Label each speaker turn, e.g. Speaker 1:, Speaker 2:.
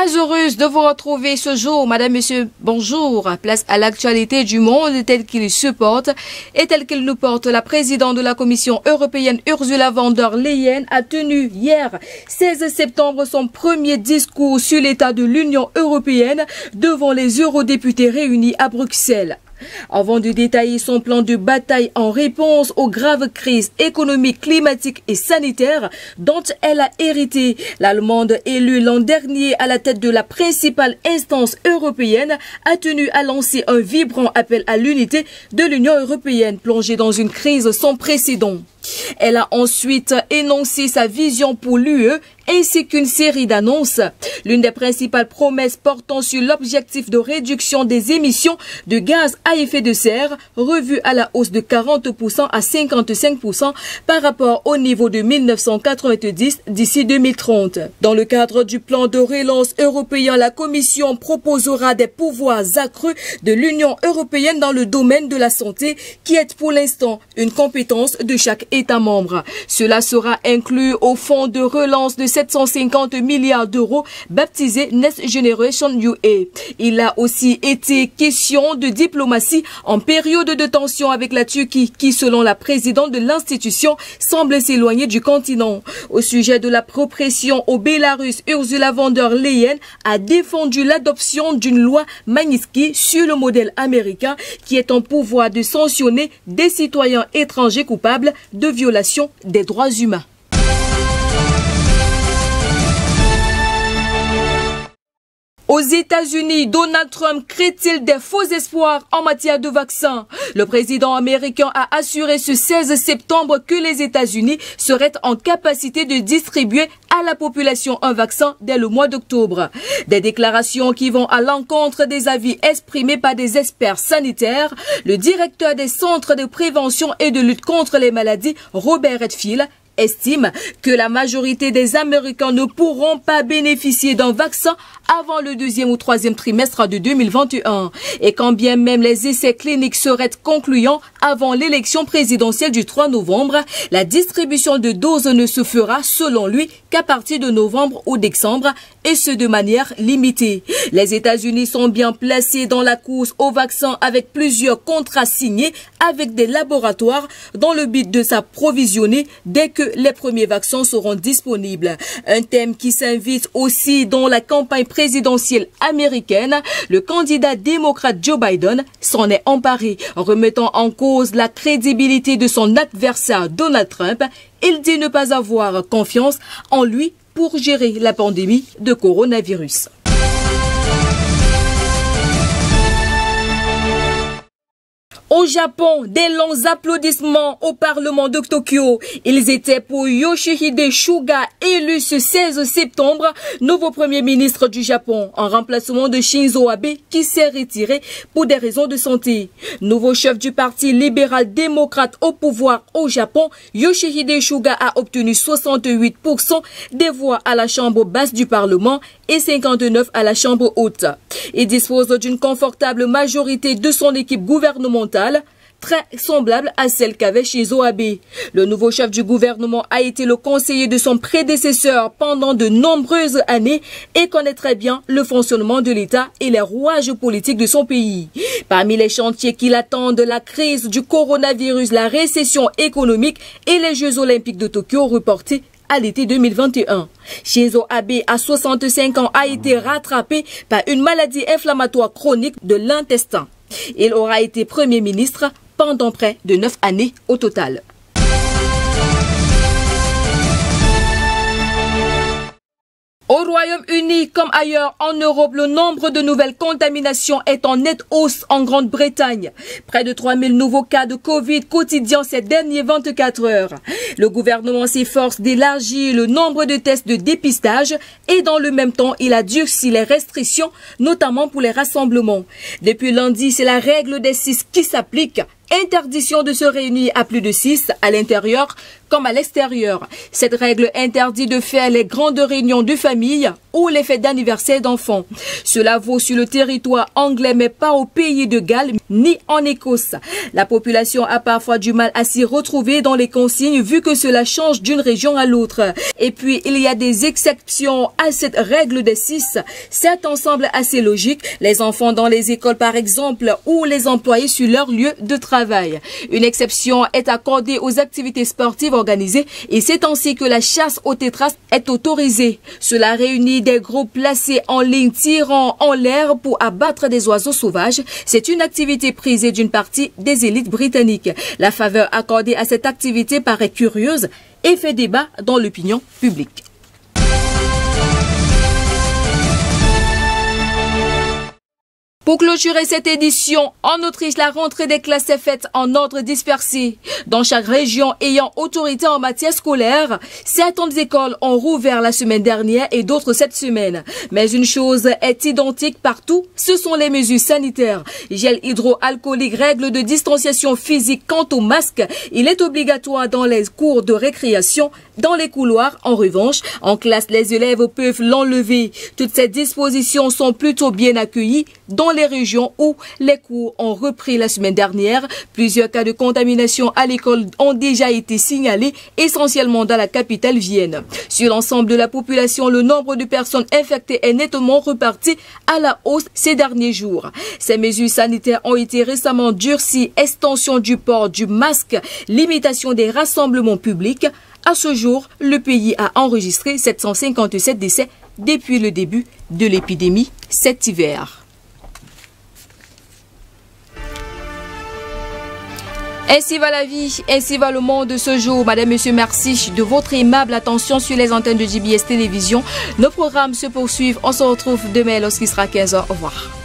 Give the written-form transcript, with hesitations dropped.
Speaker 1: Très heureuse de vous retrouver ce jour. Madame, monsieur, bonjour. Place à l'actualité du monde tel qu'il se porte et tel qu'il nous porte. La présidente de la Commission européenne, Ursula von der Leyen, a tenu hier, 16 septembre, son premier discours sur l'état de l'Union européenne devant les eurodéputés réunis à Bruxelles. Avant de détailler son plan de bataille en réponse aux graves crises économiques, climatiques et sanitaires dont elle a hérité, l'Allemande élue l'an dernier à la tête de la principale instance européenne a tenu à lancer un vibrant appel à l'unité de l'Union européenne plongée dans une crise sans précédent. Elle a ensuite énoncé sa vision pour l'UE ainsi qu'une série d'annonces. L'une des principales promesses portant sur l'objectif de réduction des émissions de gaz à effet de serre, revu à la hausse de 40% à 55% par rapport au niveau de 1990 d'ici 2030. Dans le cadre du plan de relance européen, la Commission proposera des pouvoirs accrus de l'Union européenne dans le domaine de la santé, qui est pour l'instant une compétence de chaque État membre. Cela sera inclus au fonds de relance de 750 milliards d'euros baptisé Next Generation UE. Il a aussi été question de diplomatie en période de tension avec la Turquie qui, selon la présidente de l'institution, semble s'éloigner du continent. Au sujet de la répression au Bélarus, Ursula von der Leyen a défendu l'adoption d'une loi Magnitsky sur le modèle américain qui est en pouvoir de sanctionner des citoyens étrangers coupables de violation des droits humains. Aux États-Unis, Donald Trump crée-t-il des faux espoirs en matière de vaccins? Le président américain a assuré ce 16 septembre que les États-Unis seraient en capacité de distribuer à la population un vaccin dès le mois d'octobre. Des déclarations qui vont à l'encontre des avis exprimés par des experts sanitaires. Le directeur des centres de prévention et de lutte contre les maladies, Robert Redfield, estime que la majorité des Américains ne pourront pas bénéficier d'un vaccin avant le deuxième ou troisième trimestre de 2021. Et quand bien même les essais cliniques seraient concluants avant l'élection présidentielle du 3 novembre, la distribution de doses ne se fera, selon lui, qu'à partir de novembre ou décembre, et ce de manière limitée. Les États-Unis sont bien placés dans la course au vaccin avec plusieurs contrats signés avec des laboratoires dans le but de s'approvisionner dès que les premiers vaccins seront disponibles. Un thème qui s'invite aussi dans la campagne présidentielle américaine. Le candidat démocrate Joe Biden s'en est emparé, remettant en cause la crédibilité de son adversaire Donald Trump. Il dit ne pas avoir confiance en lui pour gérer la pandémie de coronavirus. Au Japon, des longs applaudissements au Parlement de Tokyo. Ils étaient pour Yoshihide Suga, élu ce 16 septembre, nouveau Premier ministre du Japon, en remplacement de Shinzo Abe, qui s'est retiré pour des raisons de santé. Nouveau chef du parti libéral-démocrate au pouvoir au Japon, Yoshihide Suga a obtenu 68% des voix à la chambre basse du Parlement et 59 à la chambre haute. Il dispose d'une confortable majorité de son équipe gouvernementale, très semblable à celle qu'avait Shinzo Abe. Le nouveau chef du gouvernement a été le conseiller de son prédécesseur pendant de nombreuses années et connaît très bien le fonctionnement de l'État et les rouages politiques de son pays. Parmi les chantiers qui l'attendent, la crise du coronavirus, la récession économique et les Jeux olympiques de Tokyo reportés à l'été 2021. Shinzo Abe, à 65 ans, a été rattrapé par une maladie inflammatoire chronique de l'intestin. Il aura été Premier ministre pendant près de 9 années au total. Au Royaume-Uni, comme ailleurs en Europe, le nombre de nouvelles contaminations est en nette hausse en Grande-Bretagne. Près de 3000 nouveaux cas de Covid quotidiens ces dernières 24 heures. Le gouvernement s'efforce d'élargir le nombre de tests de dépistage et dans le même temps, il a durci les restrictions, notamment pour les rassemblements. Depuis lundi, c'est la règle des 6 qui s'applique. Interdiction de se réunir à plus de 6 à l'intérieur comme à l'extérieur. Cette règle interdit de faire les grandes réunions de famille ou les fêtes d'anniversaire d'enfants. Cela vaut sur le territoire anglais mais pas au pays de Galles ni en Écosse. La population a parfois du mal à s'y retrouver dans les consignes vu que cela change d'une région à l'autre. Et puis il y a des exceptions à cette règle des 6. Certains semblent assez logiques. Les enfants dans les écoles par exemple ou les employés sur leur lieu de travail. Une exception est accordée aux activités sportives organisées et c'est ainsi que la chasse aux tétras est autorisée. Cela réunit des groupes placés en ligne tirant en l'air pour abattre des oiseaux sauvages. C'est une activité prisée d'une partie des élites britanniques. La faveur accordée à cette activité paraît curieuse et fait débat dans l'opinion publique. Pour clôturer cette édition, en Autriche, la rentrée des classes est faite en ordre dispersé. Dans chaque région ayant autorité en matière scolaire, certaines écoles ont rouvert la semaine dernière et d'autres cette semaine. Mais une chose est identique partout, ce sont les mesures sanitaires. Gel hydroalcoolique, règles de distanciation physique. Quant au masque, il est obligatoire dans les cours de récréation. Dans les couloirs, en revanche, en classe, les élèves peuvent l'enlever. Toutes ces dispositions sont plutôt bien accueillies dans les régions où les cours ont repris la semaine dernière. Plusieurs cas de contamination à l'école ont déjà été signalés, essentiellement dans la capitale Vienne. Sur l'ensemble de la population, le nombre de personnes infectées est nettement reparti à la hausse ces derniers jours. Ces mesures sanitaires ont été récemment durcies, extension du port du masque, limitation des rassemblements publics. À ce jour, le pays a enregistré 757 décès depuis le début de l'épidémie cet hiver. Ainsi va la vie, ainsi va le monde de ce jour. Madame, Monsieur, merci de votre aimable attention sur les antennes de JBS Télévision. Nos programmes se poursuivent. On se retrouve demain lorsqu'il sera 15h. Au revoir.